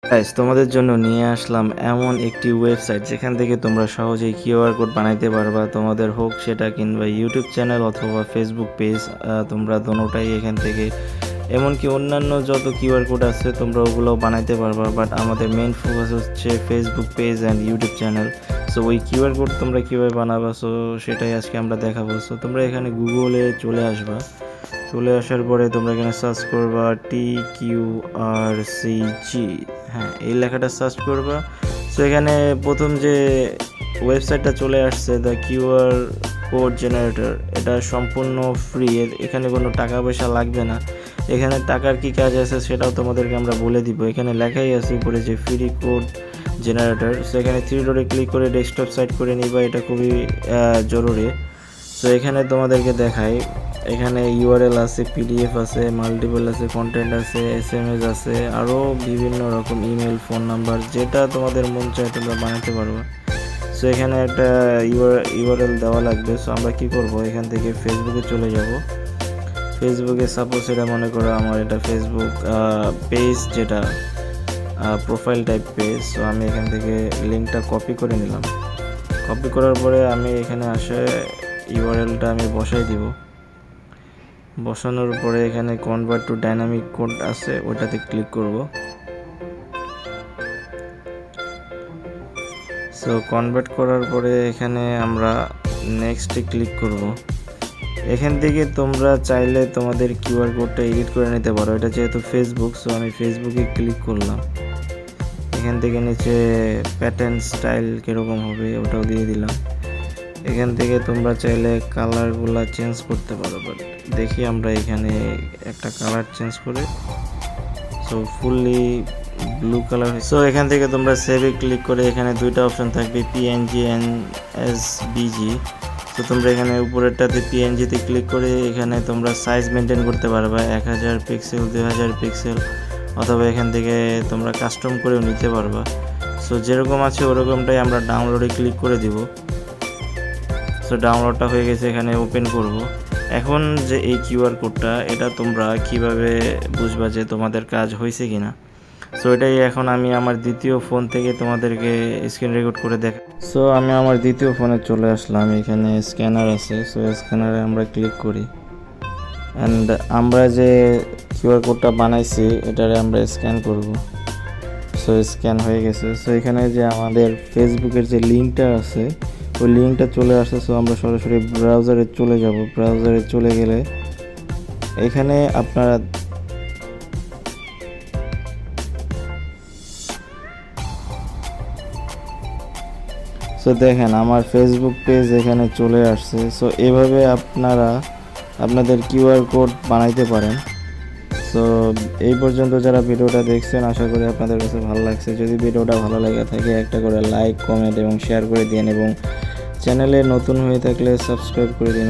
Guys তোমাদের জন্য নিয়ে আসলাম এমন একটি ওয়েবসাইট যেখান থেকে তোমরা সহজেই কিউআর কোড বানাইতে পারবা। তোমাদের হোক সেটা কিংবা ইউটিউব চ্যানেল অথবা ফেসবুক পেজ, তোমরা দোনোটাই এখান থেকে, এমনকি অন্যান্য যত কিউআর কোড আছে তোমরা ওগুলোও বানাইতে পারবা। বাট আমাদের মেইন ফোকাস হচ্ছে Facebook page and YouTube channel. So ওই কিউআর কোড তোমরা কীভাবে বানাবা, সো সেটাই আজকে আমরা দেখাবো। সো তোমরা এখানে গুগলে চলে আসবা। চলে আসার পরে তোমরা এখানে সার্চ করবা TQRCG, হ্যাঁ এই লেখাটা সার্চ করবা। সো এখানে প্রথম যে ওয়েবসাইটটা চলে আসছে দ্য কিউআর কোড জেনারেটর, এটা সম্পূর্ণ ফ্রি, এখানে কোনো টাকা পয়সা লাগবে না। এখানে টাকার কি কাজ আছে সেটাও তোমাদেরকে আমরা বলে দিব। এখানে লেখাই আছে উপরে যে ফ্রি কোড জেনারেটর। সো এখানে 3 ডটে ক্লিক করে ডেস্কটপ সাইট করে নিবা, এটা খুবই জরুরি। সো এখানে তোমাদেরকে দেখাই, এখানে ইউআরএল আছে, পিডিএফ আছে, মাল্টিপল আছে, কন্টেন্ট আছে, এসএমএস আছে, আরও বিভিন্ন রকম ইমেল, ফোন নাম্বার, যেটা তোমাদের মন চায় তোমরা বানাতে পারবে। সো এখানে একটা ইউআরএল দেওয়া লাগবে। সো আমরা কি করব, এখান থেকে ফেসবুকে চলে যাব। ফেসবুকে সাপোজ এটা মনে করো আমার এটা ফেসবুক পেজ, যেটা প্রোফাইল টাইপ পেজ। সো আমি এখান থেকে লিঙ্কটা কপি করে নিলাম। কপি করার পরে আমি এখানে আসে ইউআরএলটা আমি বসাই দিব। বসানোর পরে এখানে কনভার্ট টু ডাইনামিক কোড আছে, ওটাতে ক্লিক করব। সো কনভার্ট করার পরে এখানে আমরা নেক্সটে ক্লিক করব। এখান থেকে তোমরা চাইলে তোমাদের কিউআর কোডটা এডিট করে নিতে পারো। এটা যেহেতু ফেসবুক, সো আমি ফেসবুকে ক্লিক করলাম। এখান থেকে নিচে প্যাটার্ন স্টাইল কীরকম হবে ওটাও দিয়ে দিলাম। এখান থেকে তোমরা চাইলে কালারগুলো চেঞ্জ করতে পারো। বাট দেখি আমরা এখানে একটা কালার চেঞ্জ করে, so fully blue colour. So এখান থেকে তোমরা সেভে ক্লিক করে এখানে দুইটা অপশন থাকবে, পিএনজি অ্যান্ড এসবিজি। তো তোমরা এখানে উপরেরটাতে পিএনজিতে ক্লিক করে এখানে তোমরা সাইজ মেনটেন করতে পারবা, 1000 পিক্সেল, 2000 পিক্সেল, অথবা এখান থেকে তোমরা কাস্টম করেও নিতে পারবা। সো যেরকম আছে ওরকমটাই আমরা ডাউনলোডে ক্লিক করে দিব। সো ডাউনলোডটা হয়ে গেছে, এখানে ওপেন করব। এখন যে এই কিউআর কোডটা, এটা তোমরা কিভাবে বুঝবা যে তোমাদের কাজ হয়েছে কিনা, সো এটাই এখন আমি আমার দ্বিতীয় ফোন থেকে তোমাদেরকে স্ক্রিন রেকর্ড করে দেখ। সো আমি আমার দ্বিতীয় ফোনে চলে আসলাম, এখানে স্ক্যানার আছে। সো স্ক্যানারে আমরা ক্লিক করি অ্যান্ড আমরা যে কিউআর কোডটা বানাইছি এটারে আমরা স্ক্যান করব। সো স্ক্যান হয়ে গেছে। সো এখানে যে আমাদের ফেসবুকের যে লিঙ্কটা আছে ওই লিঙ্কটা চলে আসে। সো আমরা সরাসরি ব্রাউজারে চলে যাব। ব্রাউজারে চলে গেলে এখানে আপনারা সো দেখেন আমার ফেসবুক পেজ এখানে চলে আসছে। সো এভাবে আপনারা আপনাদের কিউআর কোড বানাইতে পারেন। সো এই পর্যন্ত যারা ভিডিওটা দেখছেন আশা করি আপনাদের কাছে ভালো লাগছে। যদি ভিডিওটা ভালো লেগে থাকে একটা করে লাইক, কমেন্ট এবং শেয়ার করে দিন, এবং চ্যানেলে নতুন হয়ে থাকলে সাবস্ক্রাইব করে দিন।